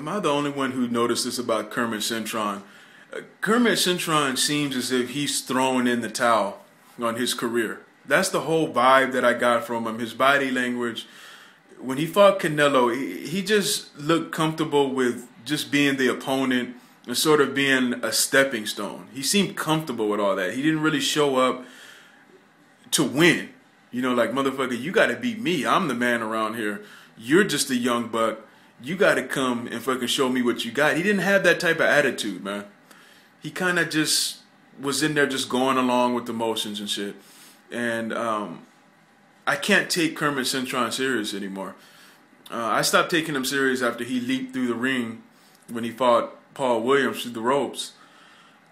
am I the only one who noticed this about Kermit Cintron? Kermit Cintron seems as if he's throwing in the towel on his career. That's the whole vibe that I got from him. His body language. When he fought Canelo, he just looked comfortable with just being the opponent and sort of being a stepping stone. He seemed comfortable with all that. He didn't really show up to win. You know, like, motherfucker, you got to beat me. I'm the man around here. You're just a young buck. You got to come and fucking show me what you got. He didn't have that type of attitude, man. He kind of just was in there just going along with the motions and shit. And I can't take Kermit Cintron serious anymore. I stopped taking him serious after he leaped through the ring when he fought Paul Williams through the ropes.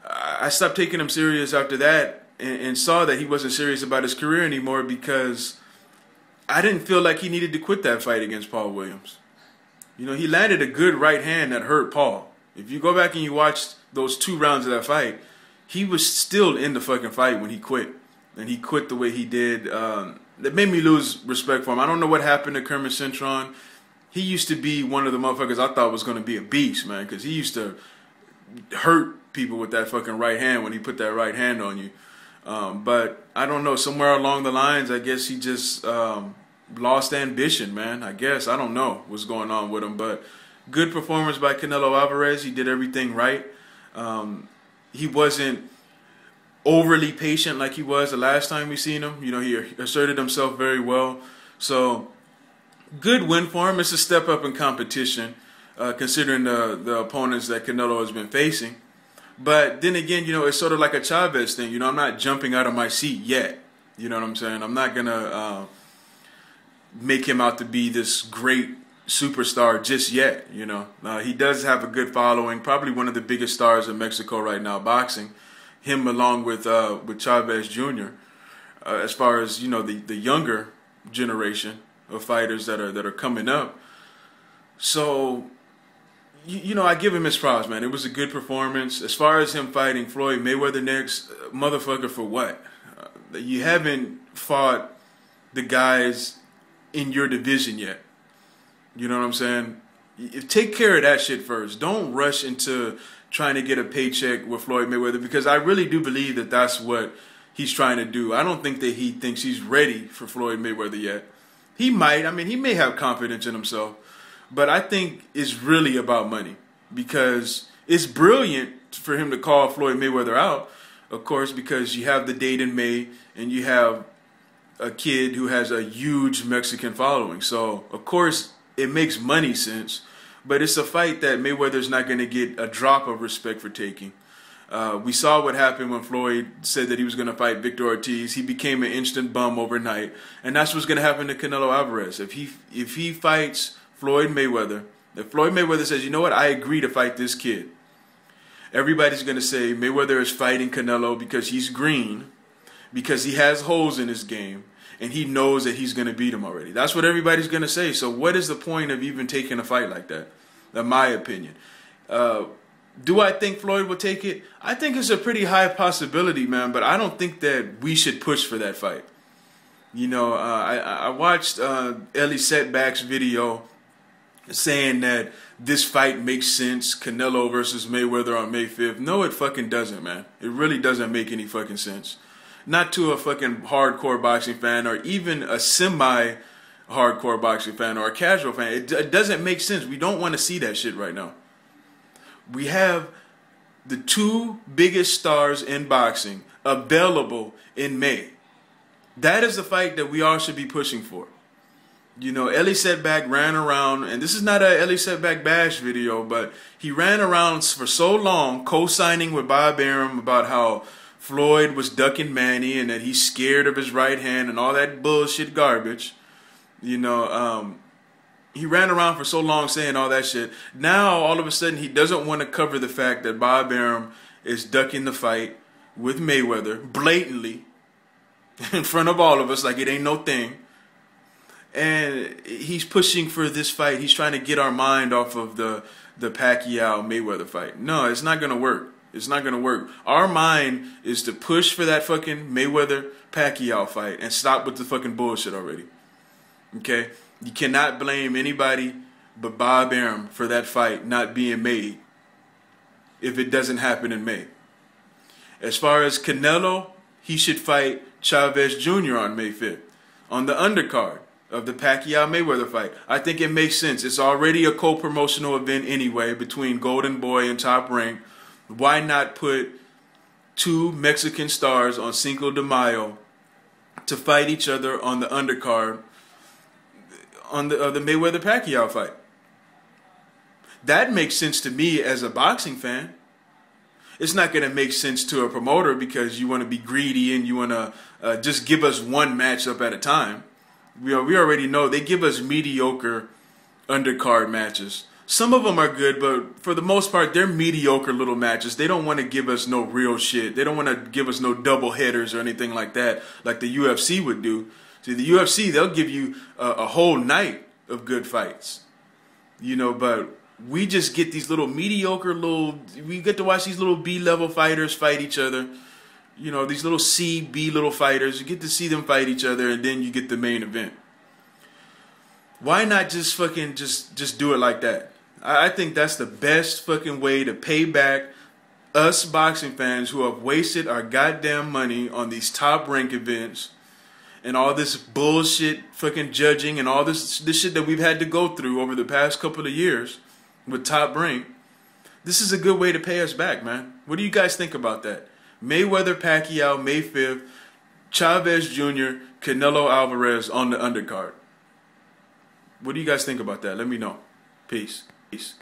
I stopped taking him serious after that and saw that he wasn't serious about his career anymore because I didn't feel like he needed to quit that fight against Paul Williams. You know, he landed a good right hand that hurt Paul. If you go back and you watch those 2 rounds of that fight, he was still in the fucking fight when he quit. And he quit the way he did. That made me lose respect for him. I don't know what happened to Kermit Cintron. He used to be one of the motherfuckers I thought was going to be a beast, man, because he used to hurt people with that fucking right hand when he put that right hand on you. But I don't know, somewhere along the lines, I guess he just lost ambition, man. I guess. I don't know what's going on with him. But good performance by Canelo Alvarez. He did everything right. He wasn't overly patient like he was the last time we seen him. You know, he asserted himself very well. So, good win for him. It's a step up in competition, considering the opponents that Canelo has been facing. But then again, you know, it's sort of like a Chavez thing. You know, I'm not jumping out of my seat yet. You know what I'm saying? I'm not going to make him out to be this great superstar just yet, you know. He does have a good following, probably one of the biggest stars in Mexico right now, boxing. Him along with Chavez Jr. As far as, you know, the younger generation of fighters that are coming up. So, you know, I give him his props, man. It was a good performance. As far as him fighting Floyd Mayweather next, motherfucker, for what? You haven't fought the guys in your division yet. You know what I'm saying? Take care of that shit first. Don't rush into trying to get a paycheck with Floyd Mayweather, because I really do believe that that's what he's trying to do. I don't think that he thinks he's ready for Floyd Mayweather yet. He might. I mean, he may have confidence in himself. But I think it's really about money, because it's brilliant for him to call Floyd Mayweather out, of course, because you have the date in May and you have a kid who has a huge Mexican following. So, of course, it makes money sense. But it's a fight that Mayweather's not going to get a drop of respect for taking. We saw what happened when Floyd said that he was going to fight Victor Ortiz. He became an instant bum overnight. And that's what's going to happen to Canelo Alvarez. If he fights Floyd Mayweather, if Floyd Mayweather says, you know what, I agree to fight this kid, everybody's going to say Mayweather is fighting Canelo because he's green, because he has holes in his game, and he knows that he's going to beat him already. That's what everybody's going to say. So what is the point of even taking a fight like that, in my opinion? Do I think Floyd will take it? I think it's a pretty high possibility, man, but I don't think that we should push for that fight. You know, I watched Ellie Setback's video saying that this fight makes sense, Canelo versus Mayweather on May 5th. No, it fucking doesn't, man. It really doesn't make any fucking sense. Not to a fucking hardcore boxing fan, or even a semi-hardcore boxing fan, or a casual fan. It doesn't make sense. We don't want to see that shit right now. We have the 2 biggest stars in boxing available in May. That is the fight that we all should be pushing for. You know, Ellie Setback ran around, and this is not a Ellie Setback bash video, but he ran around for so long co-signing with Bob Arum about how Floyd was ducking Manny and that he's scared of his right hand and all that bullshit garbage. You know, he ran around for so long saying all that shit. Now, all of a sudden, he doesn't want to cover the fact that Bob Arum is ducking the fight with Mayweather blatantly in front of all of us like it ain't no thing. And he's pushing for this fight. He's trying to get our mind off of the Pacquiao-Mayweather fight. No, it's not going to work. It's not going to work. Our mind is to push for that fucking Mayweather-Pacquiao fight and stop with the fucking bullshit already. Okay? You cannot blame anybody but Bob Arum for that fight not being made if it doesn't happen in May. As far as Canelo, he should fight Chavez Jr. on May 5th on the undercard of the Pacquiao-Mayweather fight. I think it makes sense. It's already a co-promotional event anyway between Golden Boy and Top Rank. Why not put two Mexican stars on Cinco de Mayo to fight each other on the undercard on the Mayweather-Pacquiao fight? That makes sense to me as a boxing fan. It's not going to make sense to a promoter because you want to be greedy and you want to just give us one matchup at a time. We already know they give us mediocre undercard matches. Some of them are good, but for the most part, they're mediocre little matches. They don't want to give us no real shit. They don't want to give us no double headers or anything like that, like the UFC would do. See, the UFC, they'll give you a whole night of good fights. You know, but we just get these little mediocre we get to watch these little B-level fighters fight each other. You know, these little C, B little fighters. You get to see them fight each other, and then you get the main event. Why not just fucking just do it like that? I think that's the best fucking way to pay back us boxing fans who have wasted our goddamn money on these Top Rank events and all this bullshit fucking judging and all this shit that we've had to go through over the past couple of years with Top Rank. This is a good way to pay us back, man. What do you guys think about that? Mayweather-Pacquiao, May 5th, Chavez Jr., Canelo Alvarez on the undercard. What do you guys think about that? Let me know. Peace. Peace.